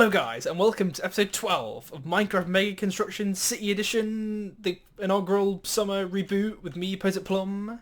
Hello guys, and welcome to episode 12 of Minecraft Mega Construction City Edition, the inaugural summer reboot with me, Posit Plum.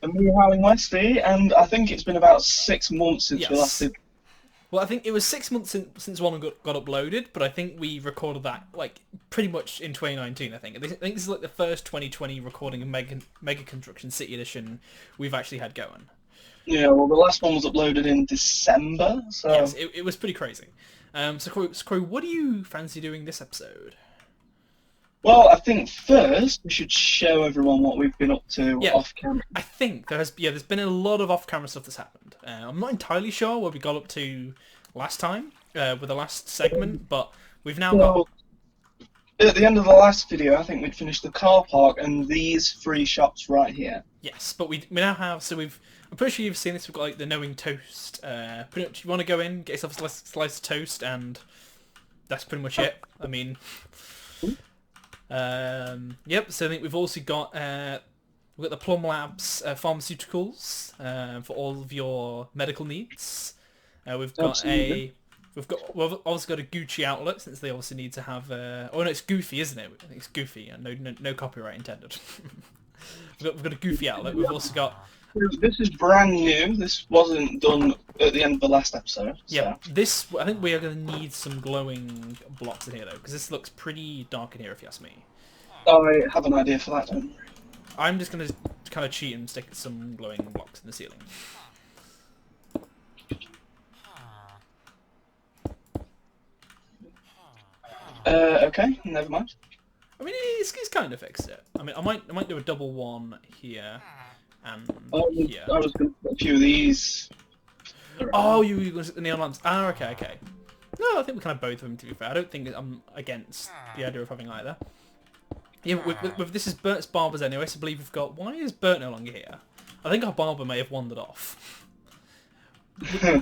And me, HowlingWesty, and I think it's been about 6 months since we last Yes. did. Well, I think it was 6 months since one got uploaded, but I think we recorded that like pretty much in 2019. I think this is like the first 2020 recording of Mega Construction City Edition we've actually had going. Yeah, well, the last one was uploaded in December, so... Yes, it was pretty crazy. So Corey, what do you fancy doing this episode? Well, I think first we should show everyone what we've been up to off camera. I think there's been a lot of off-camera stuff that's happened. I'm not entirely sure where we got up to last time with the last segment, but we've now got... At the end of the last video, I think we'd finished the car park and these 3 shops right here. Yes, but we now have... So I'm pretty sure you've seen this. We've got like the knowing toast. Pretty much, you want to go in, get yourself a slice of toast, and that's pretty much it. I mean... Yep, so I think we've also got we've got the Plum Labs pharmaceuticals for all of your medical needs. We've also got a Gucci outlet, since they obviously need to have oh no, it's Goofy, isn't it? I think it's Goofy, and no copyright intended. we've got a Goofy outlet. We've also got... This is brand new. This wasn't done at the end of the last episode. So. Yeah, I think we are going to need some glowing blocks in here, though, because this looks pretty dark in here, if you ask me. I have an idea for that, don't worry. I'm just going to kind of cheat and stick some glowing blocks in the ceiling. Okay, never mind. I mean, it's kind of fixed it. I mean, I might do a double one here and here. I was going to put a few of these. Oh, you were going to the neon lamps. Ah, okay. No, I think we can have both of them, to be fair. I don't think I'm against the idea of having either. Yeah, with this is Bert's Barbers anyway, so I believe we've got... Why is Bert no longer here? I think our barber may have wandered off.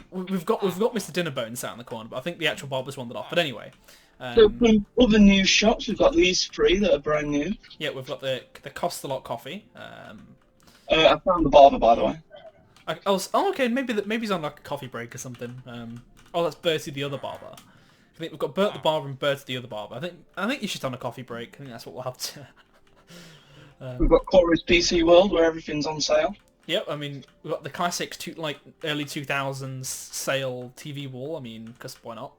We've got Mr. Dinnerbone sat in the corner, but I think the actual barber's wandered off. But anyway... So from other new shops, we've got these 3 that are brand new. Yeah, we've got the Cost a Lot coffee. I found the barber, by the way. Okay, maybe he's on like a coffee break or something. Oh, that's Bertie the other barber. I think we've got Bert the barber and Bertie the other barber. I think he's just on a coffee break. I think that's what we'll have to... We've got Corey's PC World, where everything's on sale. Yep, I mean, we've got the classic early 2000s sale TV wall. I mean, because why not?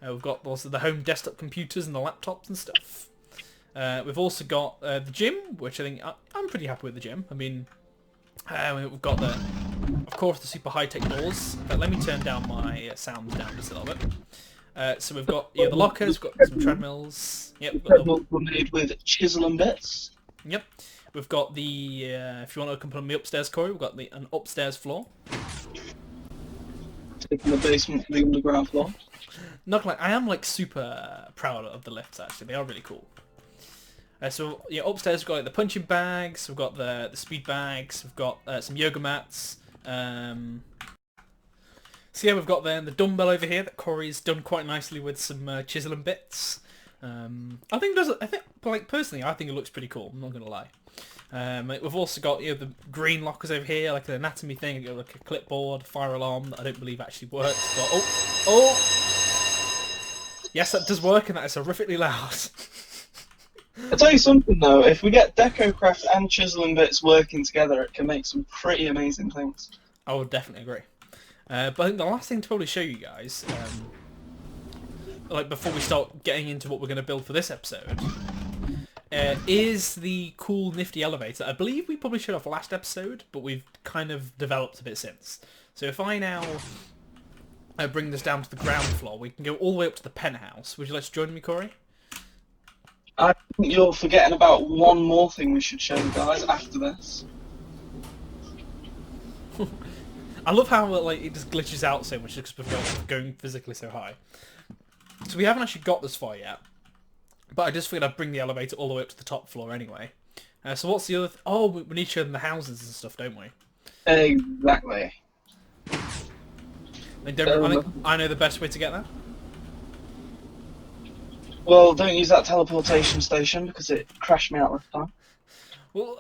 We've got also the home desktop computers and the laptops and stuff. We've also got the gym, which I think I'm pretty happy with the gym. I mean, we've got of course, the super high-tech doors. But let me turn down my sound down just a little bit. So we've got the lockers, we've got some treadmills. Yep, we've got treadmills were made with chisel and bits. Yep, we've got the if you want to come on the upstairs, Corey, we've got an upstairs floor. Taking the basement to the underground floor. Not like I am like super proud of the lifts, actually. They are really cool. So yeah, upstairs we've got like, the punching bags, we've got the speed bags, we've got some yoga mats. So yeah, we've got the dumbbell over here that Corey's done quite nicely with some chisel and bits. I think like personally, I think it looks pretty cool. I'm not gonna lie. We've also got the green lockers over here, like an anatomy thing, like a clipboard, fire alarm that I don't believe actually works. But oh. Yes, that does work, and that is horrifically loud. I'll tell you something though, if we get DecoCraft and Chisel and Bits working together, it can make some pretty amazing things. I would definitely agree. But I think the last thing to probably show you guys, like before we start getting into what we're going to build for this episode, is the cool nifty elevator. I believe we probably showed off last episode, but we've kind of developed a bit since. So if I now... bring this down to the ground floor, we can go all the way up to the penthouse. Would you like to join me, Corey? I think you're forgetting about one more thing we should show you guys after this. I love how like it just glitches out so much because we're going physically so high. So we haven't actually got this far yet, but I just figured I'd bring the elevator all the way up to the top floor anyway. So what's the other... Oh, we need to show them the houses and stuff, don't we? Exactly. I think I know the best way to get there. Well, don't use that teleportation station because it crashed me out last time. Well,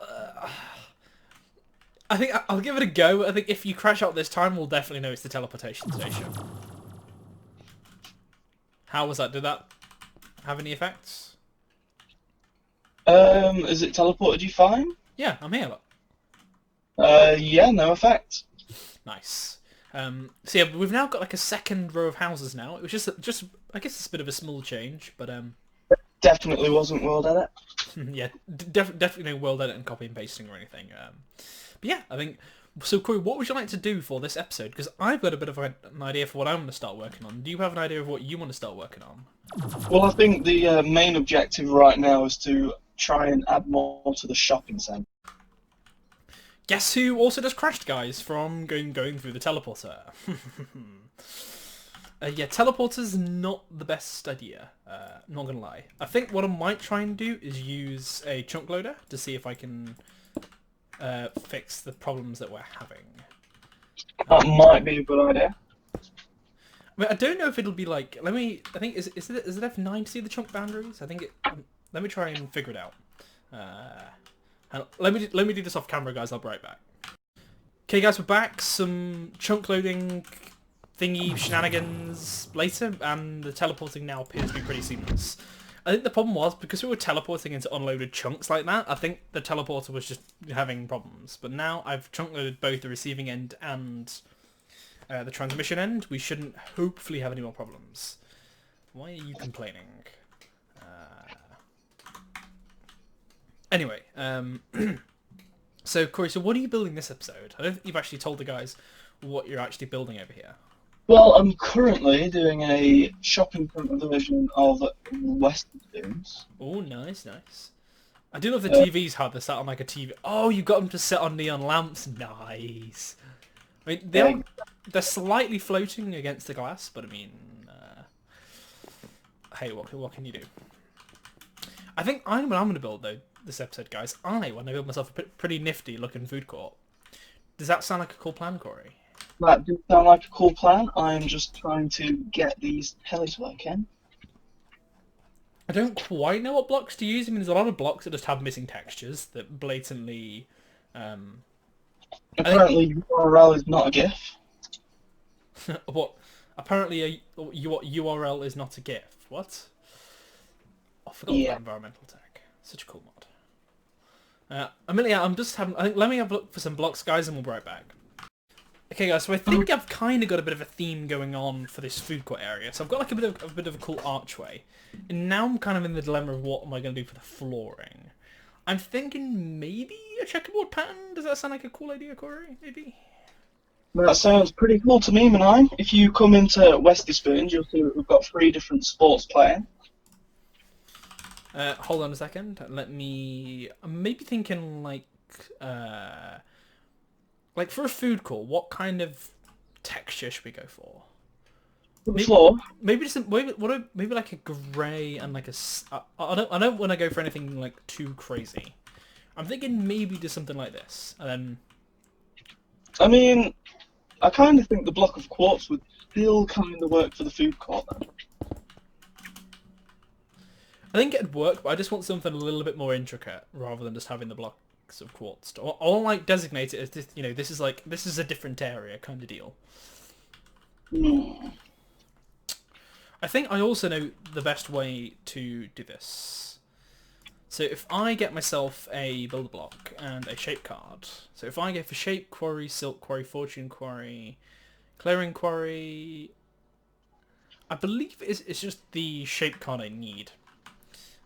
I think I'll give it a go. I think if you crash out this time, we'll definitely know it's the teleportation station. How was that? Did that have any effects? Is it teleported you fine? Yeah, I'm here. Look. Yeah, no effect. Nice. So yeah, we've now got like a second row of houses now. It was just I guess it's a bit of a small change, but Definitely wasn't world edit. yeah, definitely no world edit and copy and pasting or anything. But yeah, I think so. Corey, what would you like to do for this episode? Because I've got a bit of an idea for what I'm going to start working on. Do you have an idea of what you want to start working on? Well, I think the main objective right now is to try and add more to the shopping centre. Guess who also just crashed, guys, from going through the teleporter? Yeah, teleporter's not the best idea, not gonna lie. I think what I might try and do is use a chunk loader to see if I can fix the problems that we're having. That might be a good idea. I mean, I don't know if it'll be like, I think, is it F9 to see the chunk boundaries? I think let me try and figure it out. And let me do this off camera, guys, I'll be right back. Okay, guys, we're back. Some chunk loading thingy shenanigans later, and the teleporting now appears to be pretty seamless. I think the problem was, because we were teleporting into unloaded chunks like that, I think the teleporter was just having problems. But now I've chunk loaded both the receiving end and the transmission end. We shouldn't hopefully have any more problems. Why are you complaining? Anyway, so Corey, so what are you building this episode? I don't think you've actually told the guys what you're actually building over here. Well, I'm currently doing a shopping centre version of Western Spoons. Oh, nice. I do love the TVs how they're sat on like a TV. Oh, you got them to sit on neon lamps. Nice. I mean, they're slightly floating against the glass, but I mean, hey, what can you do? I think what I'm going to build though this episode, guys. I want to build myself a pretty nifty looking food court. Does that sound like a cool plan, Corey? That does sound like a cool plan. I'm just trying to get these tellies working. I don't quite know what blocks to use. I mean, there's a lot of blocks that just have missing textures that blatantly... Apparently, URL is not a GIF. What? Apparently, URL is not a GIF. What? Oh, I forgot about environmental tag. Such a cool mod. Amelia, I'm just having... I think let me have a look for some blocks, guys, and we'll be right back. Okay, guys, so I think I've kind of got a bit of a theme going on for this food court area. So I've got like a bit of a cool archway, and now I'm kind of in the dilemma of what am I going to do for the flooring. I'm thinking maybe a checkerboard pattern. Does that sound like a cool idea, Corey? Maybe. That sounds pretty cool to me, Manine. If you come into Westy Spoons, you'll see that we've got 3 different sports playing. Hold on a second. I'm maybe thinking like for a food court, what kind of texture should we go for? The floor. Maybe like a grey and like I don't want to go for anything like too crazy. I'm thinking maybe do something like this, and then. I mean, I kind of think the block of quartz would still kind of work for the food court then. I think it'd work, but I just want something a little bit more intricate rather than just having the blocks of quartz. I'll like designate it as this. You know, this is a different area kind of deal. Mm. I think I also know the best way to do this. So if I get myself a builder block and a shape card. So if I go for shape quarry, silk quarry, fortune quarry, clearing quarry, I believe it's just the shape card I need.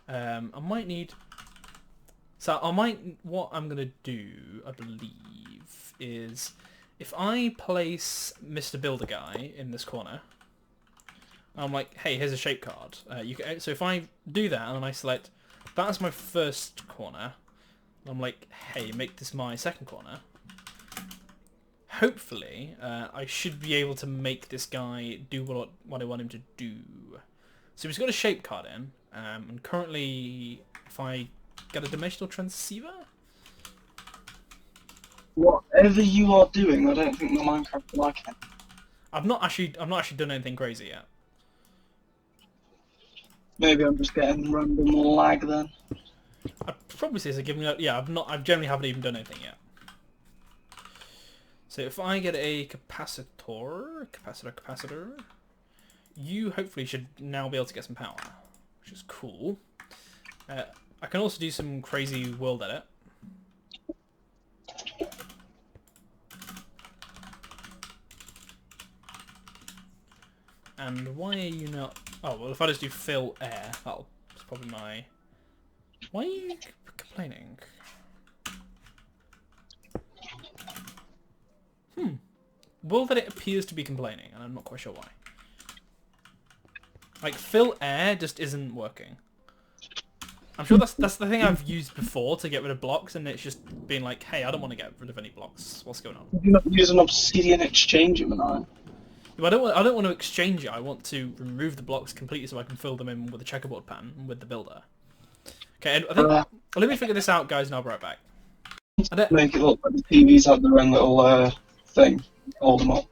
I might need. So what I'm gonna do, I believe, is if I place Mr. Builder Guy in this corner, I'm like, hey, here's a shape card. So if I do that and then I select, that's my first corner. I'm like, hey, make this my second corner. Hopefully, I should be able to make this guy do what I want him to do. So he's got a shape card in, and currently, if I get a dimensional transceiver. Whatever you are doing, I don't think the Minecraft will like it. I've not actually done anything crazy yet. Maybe I'm just getting random lag then. I'd probably say it's giving me. Yeah, I generally haven't even done anything yet. So if I get a capacitor, you hopefully should now be able to get some power, which is cool. I can also do some crazy world edit. And why are you not... Oh, well, if I just do fill air, that's probably my... Why are you complaining? World edit appears to be complaining, and I'm not quite sure why. Like, fill air just isn't working. I'm sure that's the thing I've used before to get rid of blocks, and it's just been like, hey, I don't want to get rid of any blocks. What's going on? You're not using Obsidian Exchange at the moment. I don't want to exchange it. I want to remove the blocks completely so I can fill them in with the checkerboard pattern with the builder. Okay, and I think, let me figure this out, guys, and I'll be right back. Make it look like the TVs have their own little thing. Hold them up.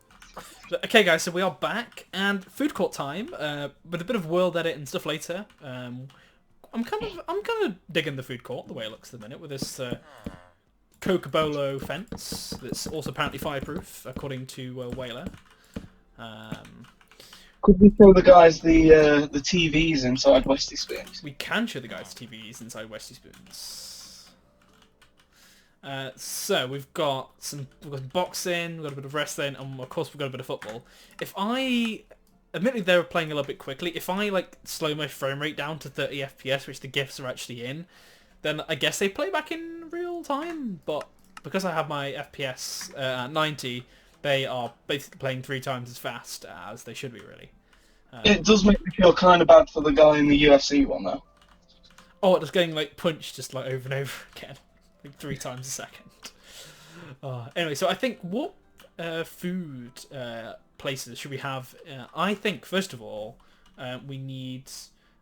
Okay, guys, so we are back, and food court time, with a bit of world edit and stuff later. I'm kind of digging the food court the way it looks at the minute with this Coca-Bolo fence that's also apparently fireproof, according to Whaler. Could we show the guys the TVs inside Westy Spoons? We can show the guys TVs inside Westy Spoons. So we've got some boxing, we've got a bit of wrestling, and of course we've got a bit of football. Admittedly, they were playing a little bit quickly. If I like slow my frame rate down to 30 FPS, which the GIFs are actually in, then I guess they play back in real time. But because I have my FPS at 90, they are basically playing 3 times as fast as they should be, really. It does make me feel kind of bad for the guy in the UFC one, though. Oh, it's getting like punched just like over and over again, like 3 times a second. Anyway, so I think what food places should we have? I think first of all we need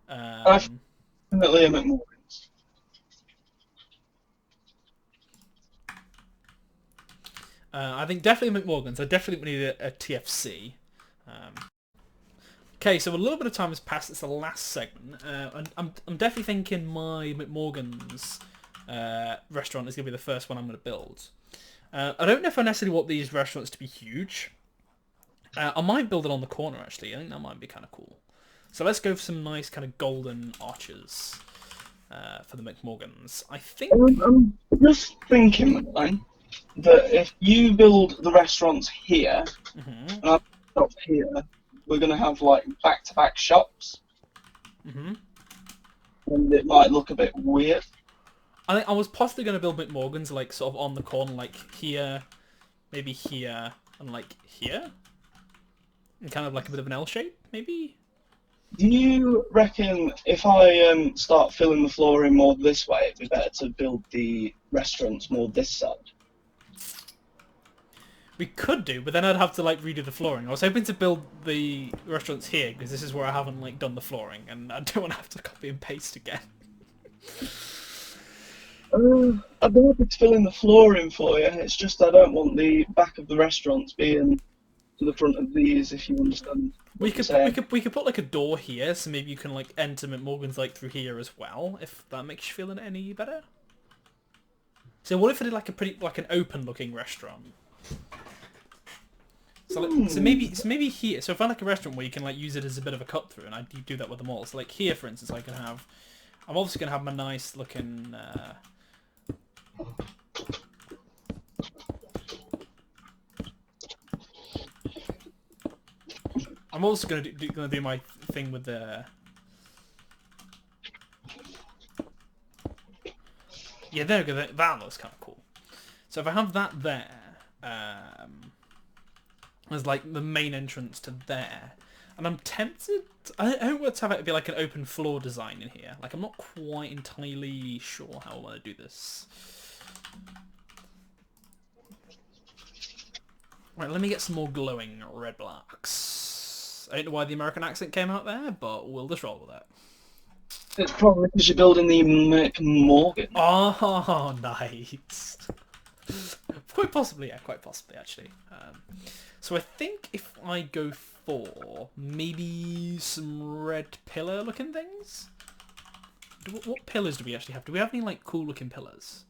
definitely a McMorgan's. I think definitely McMorgan's. I definitely need a TFC. Okay, so a little bit of time has passed. It's the last segment. And I'm definitely thinking my McMorgan's restaurant is going to be the first one I'm going to build. I don't know if I necessarily want these restaurants to be huge. I might build it on the corner, actually. I think that might be kind of cool. So let's go for some nice kind of golden arches for the McMorgan's. I think... I'm just thinking, man, that if you build the restaurants here, and I stop here, we're going to have, like, back-to-back shops. And it might look a bit weird. I think I was possibly going to build McMorgan's, like, sort of on the corner, like, here, maybe here, and, like, here? And kind of like a bit of an L shape, maybe? Do you reckon if I start filling the floor in more this way, it'd be better to build the restaurants more this side? We could do, but then I'd have to like redo the flooring. I was hoping to build the restaurants here because this is where I haven't like done the flooring, and I don't want to have to copy and paste again. I'd be happy to fill in the floor in for you. It's just I don't want the back of the restaurants being to the front of these. If you understand. We could put like a door here, so maybe you can like enter McMorgan's like through here as well, if that makes you feel any better. So what if I did like an open looking restaurant? So, like, so maybe here. So if I like a restaurant where you can like use it as a bit of a cut through, and I do that with them all. So like here, for instance, I can have. I'm obviously gonna have my nice looking. I'm also gonna do my thing with the. Yeah, there we go. That looks kind of cool. So if I have that there, as like the main entrance to there, and I'm tempted. I want to have it be like an open floor design in here. Like I'm not quite entirely sure how I want to do this. Right, let me get some more glowing red blocks. I don't know why the American accent came out there, but we'll just roll with it. It's probably because you're building the McMorgan. Oh, nice. Quite possibly, yeah, quite possibly, actually. So I think if I go for maybe some red pillar-looking things? What pillars do we actually have? Do we have any, like, cool-looking pillars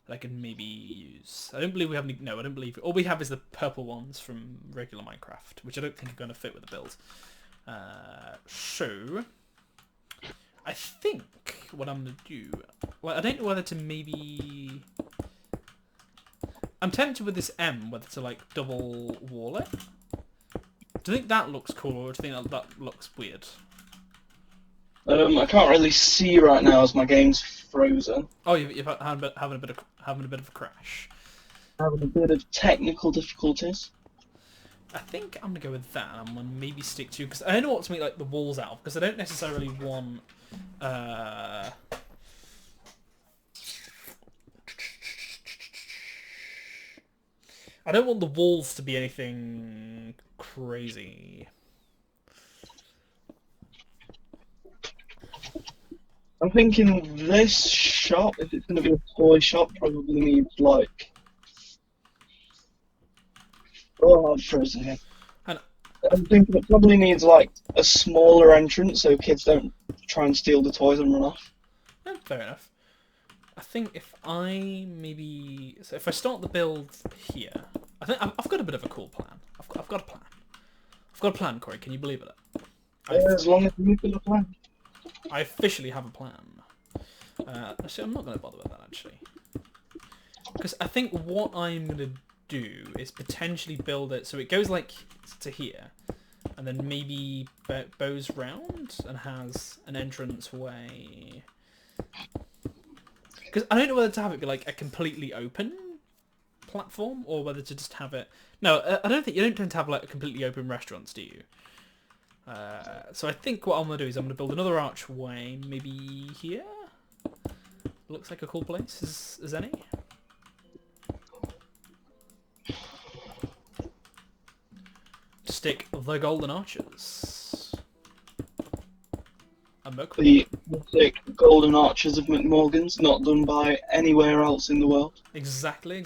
that I can maybe use? I don't believe we have any... No, I don't believe... All we have is the purple ones from regular Minecraft, which I don't think are going to fit with the build. So I think what I'm gonna do, like, I don't know whether to maybe. I'm tempted with this M whether to like double wall it. Do you think that looks cool, or do you think that looks weird? I can't really see right now as my game's frozen. Oh, you've having a bit of a crash. Having a bit of technical difficulties. I think I'm gonna go with that. I'm gonna maybe stick to, because I don't know what to make like the walls out of, because I don't necessarily want. I don't want the walls to be anything crazy. I'm thinking this shop, if it's going to be a toy shop, probably needs like... Oh, I'm frozen here. And I'm thinking it probably needs like a smaller entrance so kids don't try and steal the toys and run off. yeah, fair enough. I think if I if I start the build here, I think I've got a bit of a cool plan. I've got a plan. I've got a plan, Corey. Can you believe it? As long as you've got a plan. I officially have a plan. Actually, I'm not going to bother with that, actually. Because I think what I'm going to do is potentially build it so it goes like to here, and then maybe bows round and has an entrance way. Because I don't know whether to have it be like a completely open platform, or whether to just have it... No, I don't think... You don't tend to have like completely open restaurants, do you? So I think what I'm going to do is I'm going to build another archway, maybe here? Looks like a cool place, as any. Stick the golden arches. The mythic golden arches of McMorgan's, not done by anywhere else in the world. Exactly.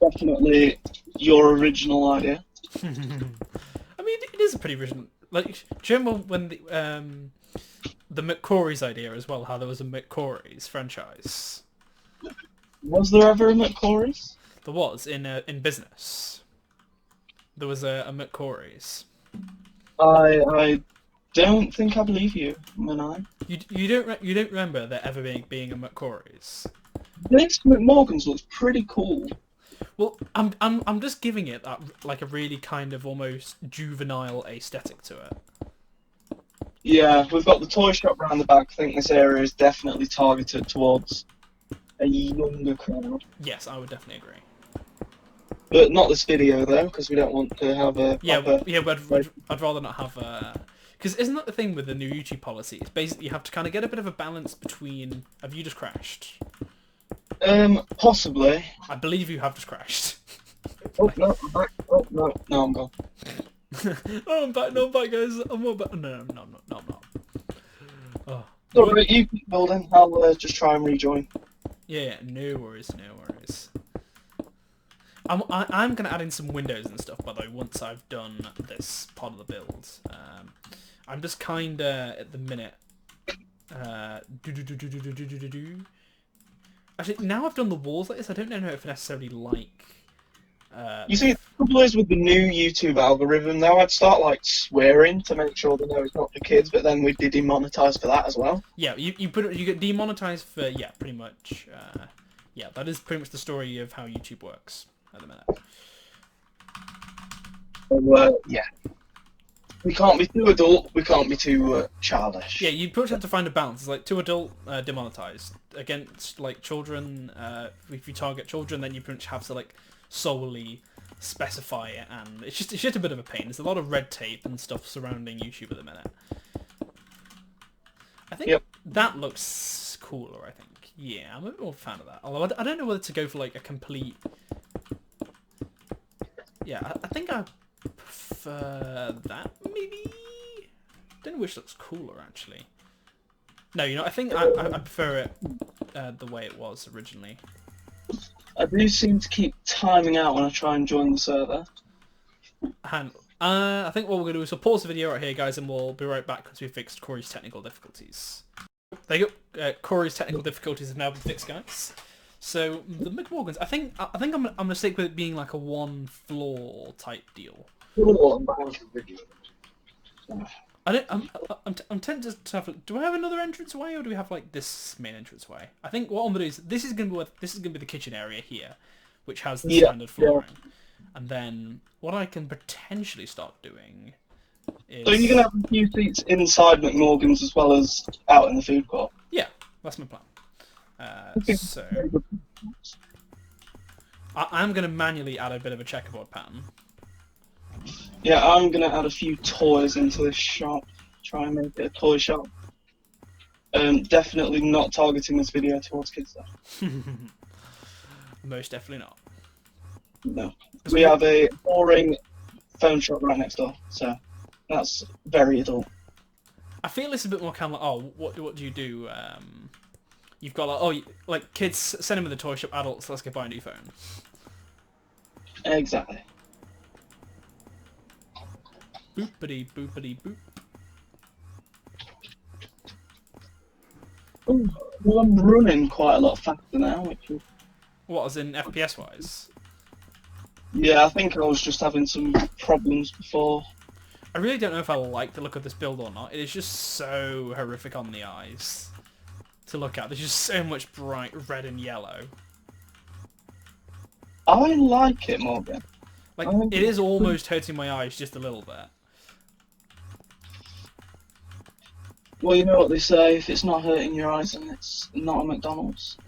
Definitely your original idea. I mean, it is a pretty original. Like, do you remember when the McCory's idea as well? How there was a McCory's franchise. Was there ever a McCory's? There was in business. There was a McCory's. I don't think I believe you, Manai. You don't remember there ever being a McCory's? This McMorgan's looks pretty cool. Well, I'm just giving it that like a really kind of almost juvenile aesthetic to it. Yeah, we've got the toy shop around the back. I think this area is definitely targeted towards a younger crowd. Yes, I would definitely agree. But not this video though, because we don't want to have a but I'd rather not have a... Because isn't that the thing with the new YouTube policy? It's basically you have to kind of get a bit of a balance between... Have you just crashed? Possibly. I believe you have just crashed. Oh no, I'm back. Oh no, no, I'm gone. Oh, I'm back. No, I'm back, guys. I'm all back. No, I'm not. Oh. Sorry, you keep building. I'll just try and rejoin. Yeah, no worries. I'm gonna add in some windows and stuff, by the way, once I've done this part of the build. I'm just kinda at the minute. Actually, now I've done the walls like this, I don't know if I necessarily like. You see, the trouble is with the new YouTube algorithm, now I'd start like swearing to make sure they know it's not for kids, but then we'd be demonetized for that as well. Yeah, you get demonetized for pretty much. Yeah, that is pretty much the story of how YouTube works at the minute. Yeah. We can't be too adult, we can't be too childish. Yeah, you pretty much have to find a balance. It's like too adult, demonetized. Against like children, if you target children, then you pretty much have to like solely specify it, and it's just a bit of a pain. There's a lot of red tape and stuff surrounding YouTube at the minute. I think that looks cooler, I think. Yeah, I'm a bit more fan of that. Although I don't know whether to go for like a complete... Yeah, I think I prefer that, maybe? Don't know which looks cooler, actually. No, you know, I think I prefer it the way it was originally. I do seem to keep timing out when I try and join the server. And I think what we're going to do is we'll pause the video right here, guys, and we'll be right back once we've fixed Corey's technical difficulties. There you go. Corey's technical difficulties have now been fixed, guys. So the McMorgans, I think I'm gonna stick with it being like a one floor type deal. I'm tempted to have. Do I have another entranceway, or do we have like this main entranceway? I think what I'm gonna do is this is gonna be the kitchen area here, which has the standard flooring, and then what I can potentially start doing is. So you're gonna have a few seats inside McMorgan's as well as out in the food court. Yeah, that's my plan. So I'm gonna manually add a bit of a checkerboard pattern. Yeah, I'm gonna add a few toys into this shop. Try and make it a toy shop. Definitely not targeting this video towards kids though. Most definitely not. No. We have a boring phone shop right next door, so that's very adult. I feel it's a bit more kind of like, oh, what do you do? You've got like, oh, like kids, send them to the toy shop, adults, let's go buy a new phone. Exactly. Boopity boopity boop. Ooh, well, I'm running quite a lot faster now, which is... What, as in FPS wise? Yeah, I think I was just having some problems before. I really don't know if I like the look of this build or not. It is just so horrific on the eyes to look at. There's just so much bright red and yellow. I like it, Morgan. Like, it is almost hurting my eyes just a little bit. Well, you know what they say, if it's not hurting your eyes, then it's not a McDonald's.